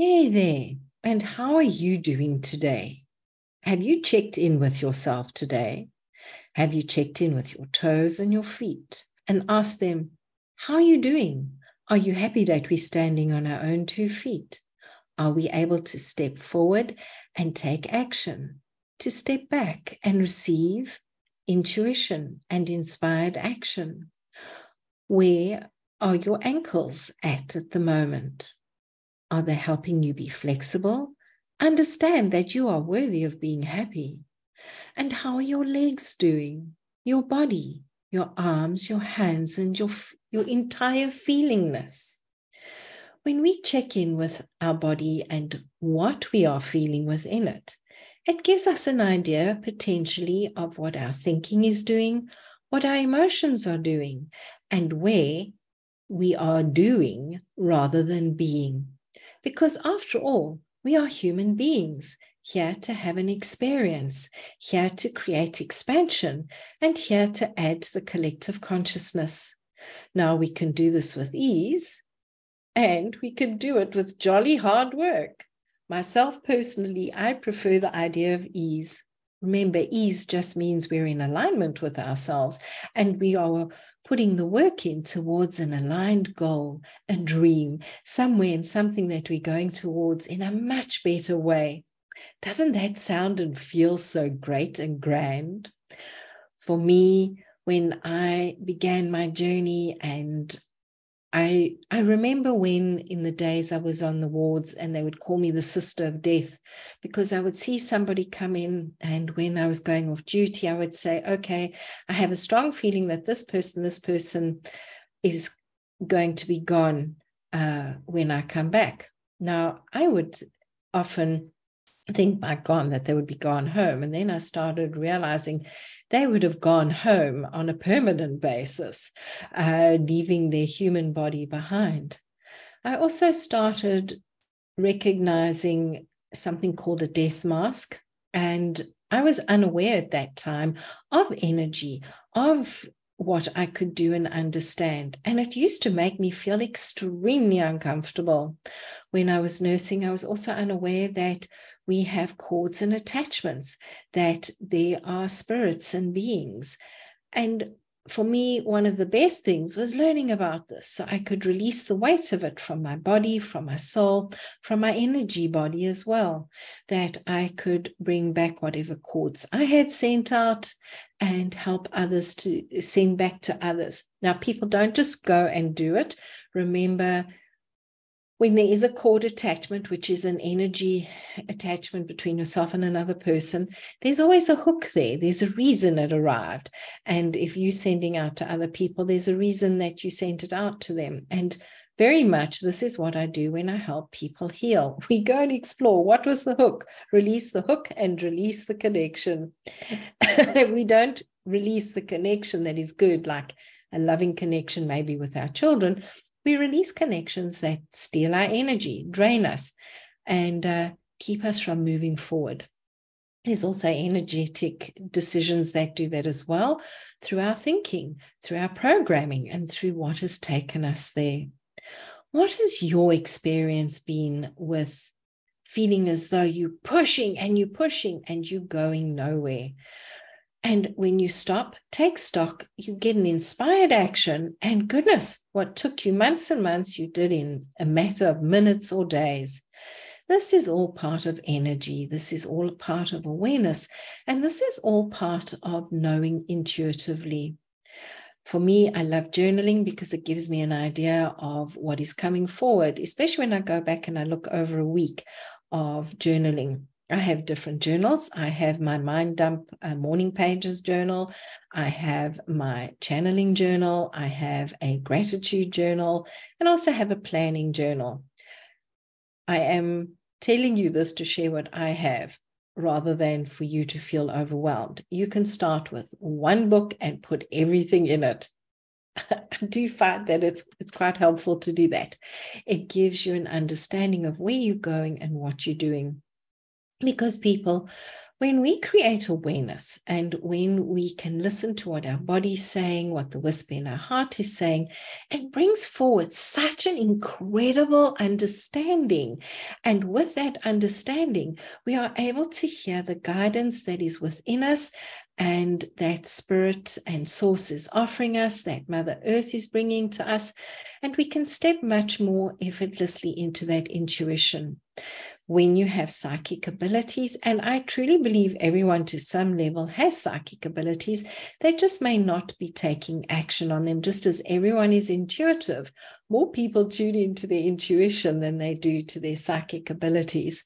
Hey there, and how are you doing today? Have you checked in with yourself today? Have you checked in with your toes and your feet and asked them, how are you doing? Are you happy that we're standing on our own 2 feet? Are we able to step forward and take action, to step back and receive intuition and inspired action? Where are your ankles at the moment? Are they helping you be flexible? Understand that you are worthy of being happy. And how are your legs doing? Your body, your arms, your hands, and your entire feelingness. When we check in with our body and what we are feeling within it, it gives us an idea potentially of what our thinking is doing, what our emotions are doing, and where we are doing rather than being. Because after all, we are human beings, here to have an experience, here to create expansion, and here to add to the collective consciousness. Now we can do this with ease, and we can do it with jolly hard work. Myself personally, I prefer the idea of ease. Remember, ease just means we're in alignment with ourselves, and we are putting the work in towards an aligned goal, a dream, somewhere and something that we're going towards in a much better way. Doesn't that sound and feel so great and grand? For me, when I began my journey, and I remember when in the days I was on the wards and they would call me the sister of death, because I would see somebody come in, and when I was going off duty, I would say, okay, I have a strong feeling that this person is going to be gone when I come back. Now, I would often think by gone that they would be gone home. And then I started realizing they would have gone home on a permanent basis, leaving their human body behind. I also started recognizing something called a death mask. And I was unaware at that time of energy, of what I could do and understand. And it used to make me feel extremely uncomfortable. When I was nursing, I was also unaware that we have cords and attachments, that there are spirits and beings. And for me, one of the best things was learning about this, so I could release the weight of it from my body, from my soul, from my energy body as well, that I could bring back whatever cords I had sent out and help others to send back to others. Now, people don't just go and do it. Remember, when there is a cord attachment, which is an energy attachment between yourself and another person, there's always a hook there. There's a reason it arrived. And if you're sending out to other people, there's a reason that you sent it out to them. And very much this is what I do when I help people heal. We go and explore what was the hook, release the hook and release the connection. We don't release the connection that is good, like a loving connection maybe with our children. We release connections that steal our energy, drain us, and keep us from moving forward. There's also energetic decisions that do that as well, through our thinking, through our programming, and through what has taken us there. What has your experience been with feeling as though you're pushing and you're going nowhere? And when you stop, take stock, you get an inspired action, and goodness, what took you months and months, you did in a matter of minutes or days. This is all part of energy. This is all part of awareness. And this is all part of knowing intuitively. For me, I love journaling because it gives me an idea of what is coming forward, especially when I go back and I look over a week of journaling. I have different journals. I have my mind dump morning pages journal. I have my channeling journal. I have a gratitude journal, and also have a planning journal. I am telling you this to share what I have, rather than for you to feel overwhelmed. You can start with one book and put everything in it. I do find that it's quite helpful to do that. It gives you an understanding of where you're going and what you're doing. Because people, When we create awareness and when we can listen to what our body's saying, what the whisper in our heart is saying, it brings forward such an incredible understanding. And with that understanding, we are able to hear the guidance that is within us and that spirit and source is offering us, that Mother Earth is bringing to us. And we can step much more effortlessly into that intuition. When you have psychic abilities, and I truly believe everyone to some level has psychic abilities, they just may not be taking action on them. Just as everyone is intuitive, more people tune into their intuition than they do to their psychic abilities.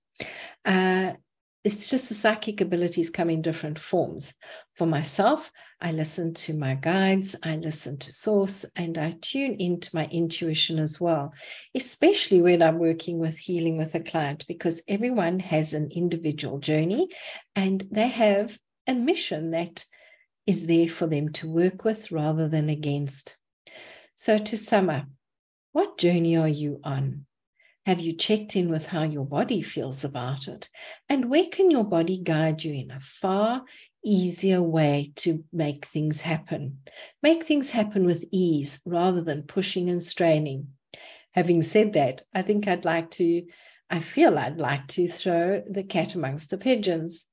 It's just the psychic abilities come in different forms. For myself, I listen to my guides, I listen to source, and I tune into my intuition as well, especially when I'm working with healing with a client, because everyone has an individual journey and they have a mission that is there for them to work with rather than against. So to sum up, what journey are you on? Have you checked in with how your body feels about it? And where can your body guide you in a far easier way to make things happen? Make things happen with ease rather than pushing and straining. Having said that, I feel I'd like to throw the cat amongst the pigeons.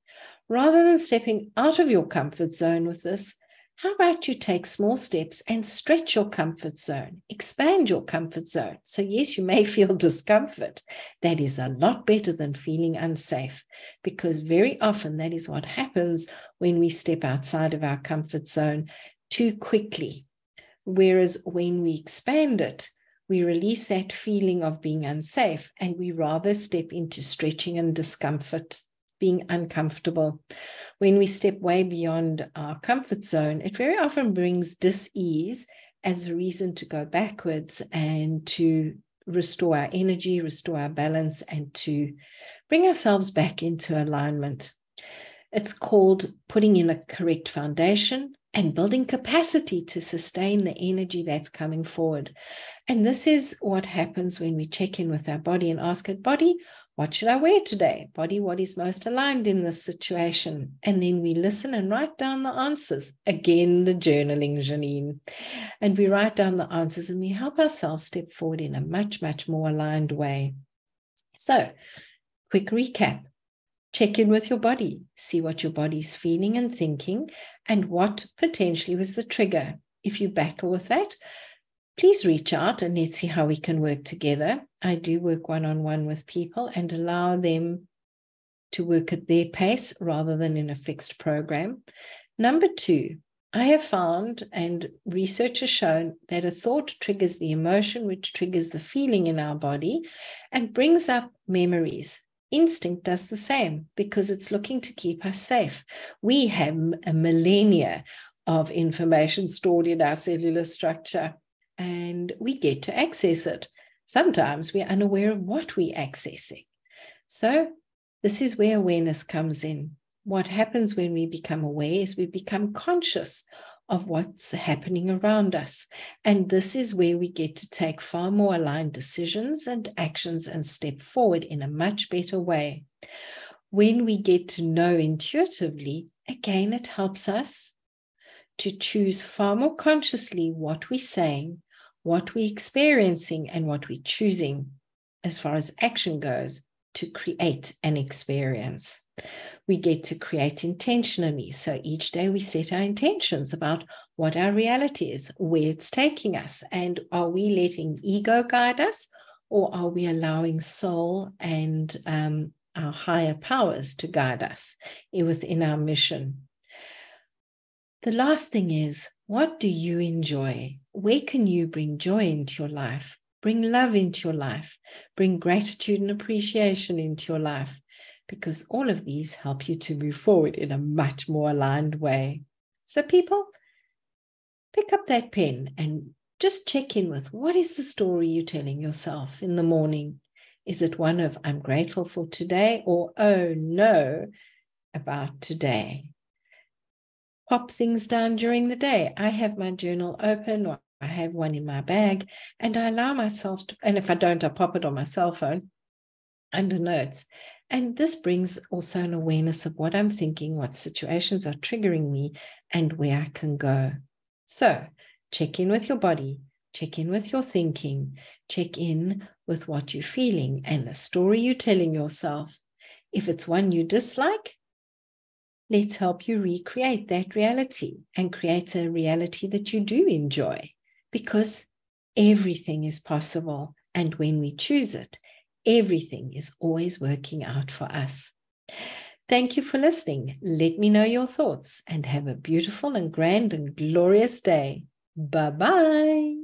Rather than stepping out of your comfort zone with this, how about you take small steps and stretch your comfort zone, expand your comfort zone? So yes, you may feel discomfort. That is a lot better than feeling unsafe, because very often that is what happens when we step outside of our comfort zone too quickly. Whereas when we expand it, we release that feeling of being unsafe and we rather step into stretching and discomfort, being uncomfortable. When we step way beyond our comfort zone, it very often brings dis-ease as a reason to go backwards and to restore our energy, restore our balance, and to bring ourselves back into alignment. It's called putting in a correct foundation and building capacity to sustain the energy that's coming forward. And this is what happens when we check in with our body and ask it, body, what should I wear today? Body, what is most aligned in this situation? And then we listen and write down the answers. Again, the journaling, Janine. And we write down the answers and we help ourselves step forward in a much, much more aligned way. So, quick recap. Check in with your body. See what your body's feeling and thinking and what potentially was the trigger. If you battle with that, please reach out and let's see how we can work together. I do work one-on-one with people and allow them to work at their pace rather than in a fixed program. Number 2, I have found, and research has shown, that a thought triggers the emotion, which triggers the feeling in our body and brings up memories. Instinct does the same because it's looking to keep us safe. We have a millennia of information stored in our cellular structure, and we get to access it. Sometimes we're unaware of what we're accessing. So this is where awareness comes in. What happens when we become aware is we become conscious of what's happening around us. And this is where we get to take far more aligned decisions and actions and step forward in a much better way. When we get to know intuitively, again, it helps us to choose far more consciously what we're saying, what we're experiencing, and what we're choosing as far as action goes to create an experience. We get to create intentionally. So each day we set our intentions about what our reality is, where it's taking us, and are we letting ego guide us, or are we allowing soul and our higher powers to guide us within our mission? The last thing is, what do you enjoy? Where can you bring joy into your life? Bring love into your life. Bring gratitude and appreciation into your life, because all of these help you to move forward in a much more aligned way. So people, pick up that pen and just check in with, what is the story you're telling yourself in the morning? Is it one of, I'm grateful for today, or, oh no, about today? Pop things down during the day. I have my journal open, or I have one in my bag, and I allow myself to, and if I don't, I pop it on my cell phone under notes. And this brings also an awareness of what I'm thinking, what situations are triggering me, and where I can go. So check in with your body, check in with your thinking, check in with what you're feeling and the story you're telling yourself. If it's one you dislike, let's help you recreate that reality and create a reality that you do enjoy, because everything is possible. And when we choose it, everything is always working out for us. Thank you for listening. Let me know your thoughts and have a beautiful and grand and glorious day. Bye-bye.